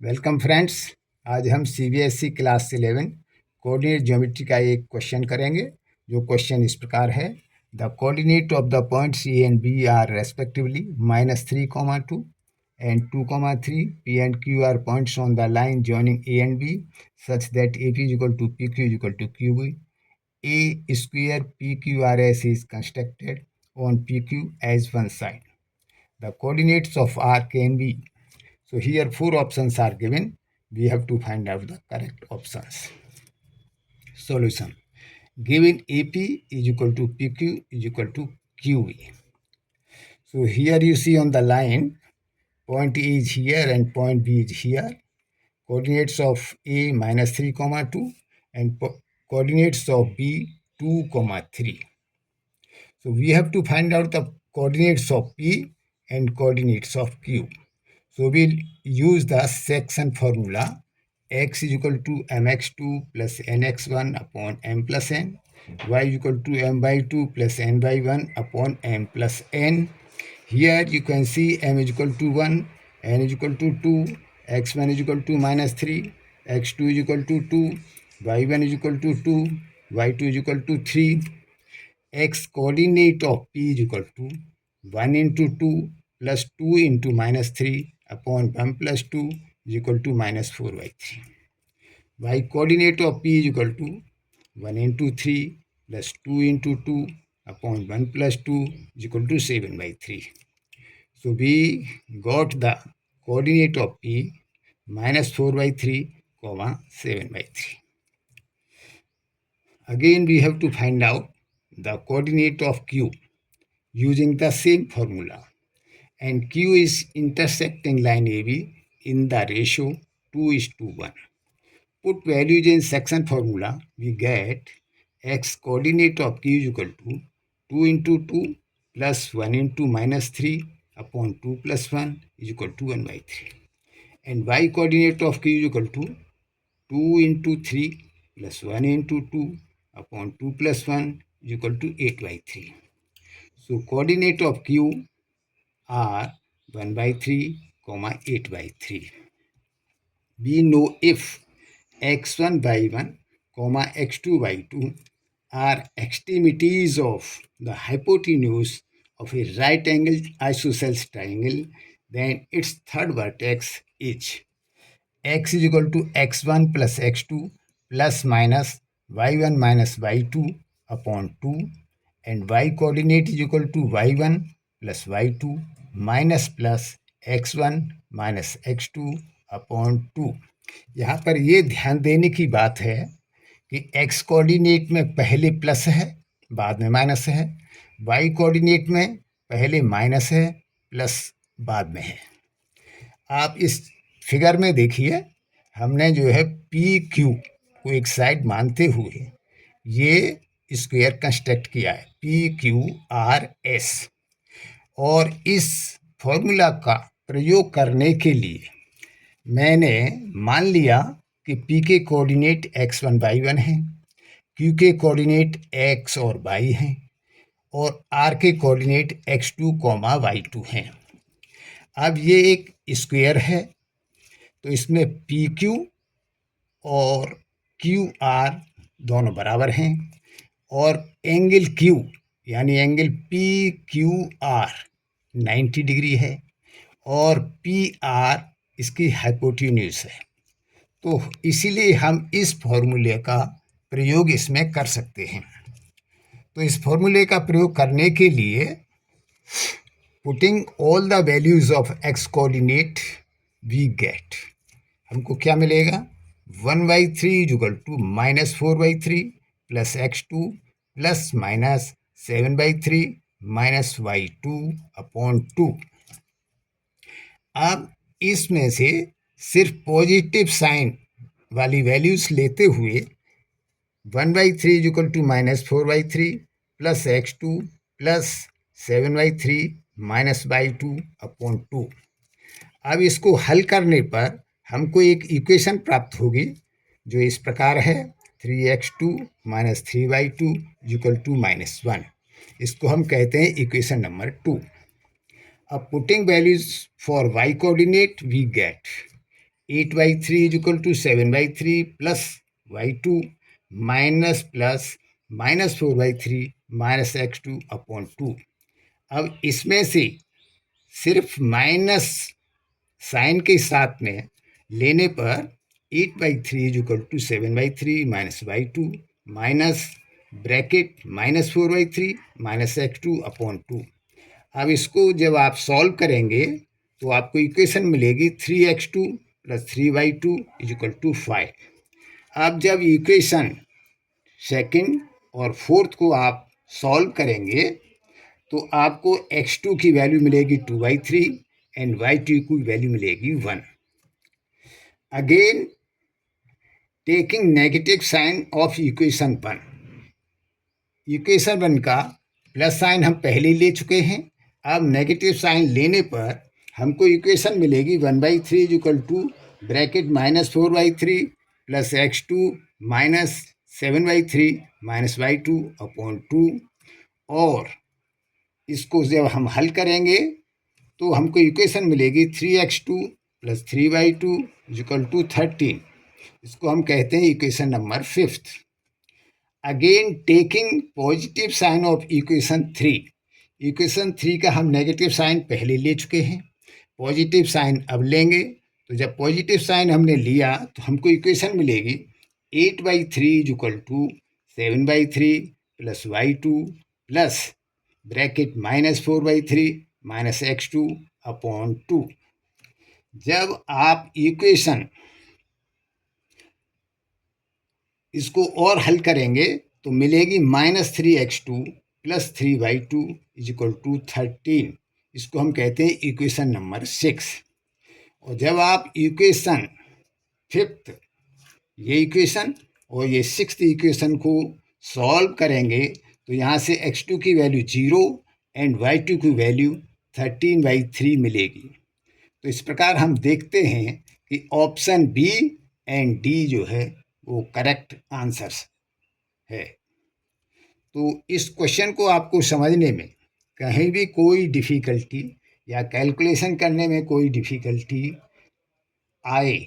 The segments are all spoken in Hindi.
Welcome friends. आज हम सीबीएसई क्लास 11 कोऑर्डिनेट ज्योमेट्री का एक क्वेश्चन करेंगे। जो क्वेश्चन इस प्रकार है, the coordinate of the points A and B are respectively -3, 2 and 2, 3. P and Q are points on the line joining A and B such that AP is equal to PQ is equal to QB. A square PQRS is constructed on PQ as one side. The coordinates of R can be. So here four options are given. We have to find out the correct options. Solution. Given AP is equal to PQ is equal to QV. So here you see on the line, point A is here and point B is here. Coordinates of A -3, 2 and coordinates of B 2, 3. So we have to find out the coordinates of P and coordinates of Q. So we'll use the section formula. X is equal to mx2 plus nx1 upon m plus n. Y is equal to m by 2 plus n by 1 upon m plus n. Here you can see m is equal to 1, n is equal to 2, x1 is equal to -3, x2 is equal to 2, y1 is equal to 2, y2 is equal to 3. X coordinate of P is equal to 1 into 2 plus 2 into -3 upon 1 plus 2 is equal to -4/3. Y coordinate of P is equal to 1 into 3 plus 2 into 2 upon 1 plus 2 is equal to 7/3. So we got the coordinate of P -4/3, 7/3. Again we have to find out the coordinate of Q using the same formula, and Q is intersecting line AB in the ratio 2:1. Put values in section formula, we get x coordinate of Q is equal to 2 into 2 plus 1 into -3 upon 2 plus 1 is equal to 1/3. And y coordinate of Q is equal to 2 into 3 plus 1 into 2 upon 2 plus 1 is equal to 8/3. So coordinate of Q are 1/3, 8/3. We know if x1 by 1, x2 by 2 are extremities of the hypotenuse of a right angled isosceles triangle, then its third vertex is x is equal to x1 plus x2 plus minus y1 minus y2 upon 2, and y coordinate is equal to y1 plus y2 minus plus x1 minus x2 upon 2। यहाँ पर ये ध्यान देने की बात है कि x कोऑर्डिनेट में पहले प्लस है, बाद में माइनस है, y कोऑर्डिनेट में पहले माइनस है, प्लस बाद में है। आप इस फिगर में देखिए, हमने जो है पी क्यू को एक साइड मानते हुए ये स्क्वायर कंस्ट्रक्ट किया है, पी क्यू आर एस। और इस फॉर्मूला का प्रयोग करने के लिए मैंने मान लिया कि पी के कोऑर्डिनेट x1/1 है, क्यू के कोऑर्डिनेट x और y हैं, और आर के कोऑर्डिनेट x2, y2 हैं। अब ये एक स्क्वायर है, तो इसमें पी क्यू और क्यू आर दोनों बराबर हैं, और एंगल क्यू यानी angle P Q R 90 degree है, और पी आर इसकी हाइपोटेन्यूज है। तो इसीलिए हम इस फॉर्मूले का प्रयोग इसमें कर सकते हैं। तो इस फॉर्मूले का प्रयोग करने के लिए putting all the values of x coordinate we get, हमको क्या मिलेगा, 1/3 is equal to -4/3 plus x2 plus minus 7/3 minus y2 upon 2। अब इसमें से सिर्फ पॉजिटिव साइन वाली वैल्यूज लेते हुए 1/3 is equal to -4/3 plus x2 plus 7/3 minus y2 upon 2। अब इसको हल करने पर हमको एक इक्वेशन प्राप्त होगी जो इस प्रकार है, 3x2 minus 3y2 equal to -1। इसको हम कहते हैं इक्वेशन नंबर 2। अब putting values for y coordinate we get 8/3 is equal to 7/3 plus y2 minus plus -4/3 minus x2 upon 2। अब इसमें से सिर्फ माइनस साइन के साथ में लेने पर 8/3 is equal to 7/3 minus y2 minus bracket -4/3 minus x2 upon 2। अब इसको जब आप सॉल्व करेंगे तो आपको इक्वेशन मिलेगी 3x2 plus 3y2 is equal to 5। अब जब इक्वेशन सेकंड और फोर्थ को आप सॉल्व करेंगे तो आपको x2 की वैल्यू मिलेगी 2/3 एंड y2 की वैल्यू मिलेगी 1। Again taking negative sign of equation 1, equation 1 का प्लस साइन हम पहले ले चुके हैं। अब नेगेटिव साइन लेने पर हमको इक्वेशन मिलेगी 1/3 is equal to bracket -4/3 plus x2 minus 7/3 minus y2 upon 2। और इसको जब हम हल करेंगे तो हमको इक्वेशन मिलेगी 3x2 plus 3y2 is equal to 13। इसको हम कहते हैं equation number 5। Again taking positive sign of equation 3, equation 3 का हम नेगेटिव साइन पहले ले चुके हैं, पॉजिटिव साइन अब लेंगे। तो जब पॉजिटिव साइन हमने लिया तो हमको इक्वेशन मिलेगी 8/3 is equal to 7/3 plus y2 plus bracket -4/3 minus x2 upon 2। जब आप इक्वेशन इसको और हल करेंगे तो मिलेगी -3x2 plus 3y2 is equal to 13। इसको हम कहते हैं इक्वेशन नंबर 6। और जब आप इक्वेशन 5th ये इक्वेशन और ये 6th इक्वेशन को सॉल्व करेंगे तो यहाँ से x2 की वैल्यू 0 एंड y2 की वैल्यू 13/3 मिलेगी। तो इस प्रकार हम देखते हैं कि ऑप्शन बी एंड डी जो है वो करेक्ट आंसर्स है। तो इस क्वेश्चन को आपको समझने में कहीं भी कोई डिफ़िकल्टी या कैलकुलेशन करने में कोई डिफ़िकल्टी आए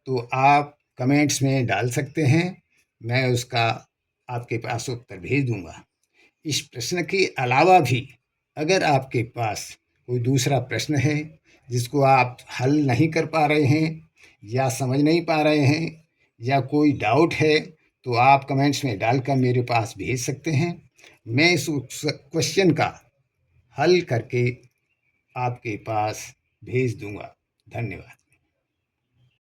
तो आप कमेंट्स में डाल सकते हैं, मैं उसका आपके पास उत्तर भेज दूंगा। इस प्रश्न के अलावा भी अगर आपके पास कोई दूसरा प्रश्न है जिसको आप हल नहीं कर पा रहे हैं या समझ नहीं पा रहे हैं या कोई डाउट है तो आप कमेंट्स में डालकर मेरे पास भेज सकते हैं। मैं इस क्वेश्चन का हल करके आपके पास भेज दूंगा। धन्यवाद।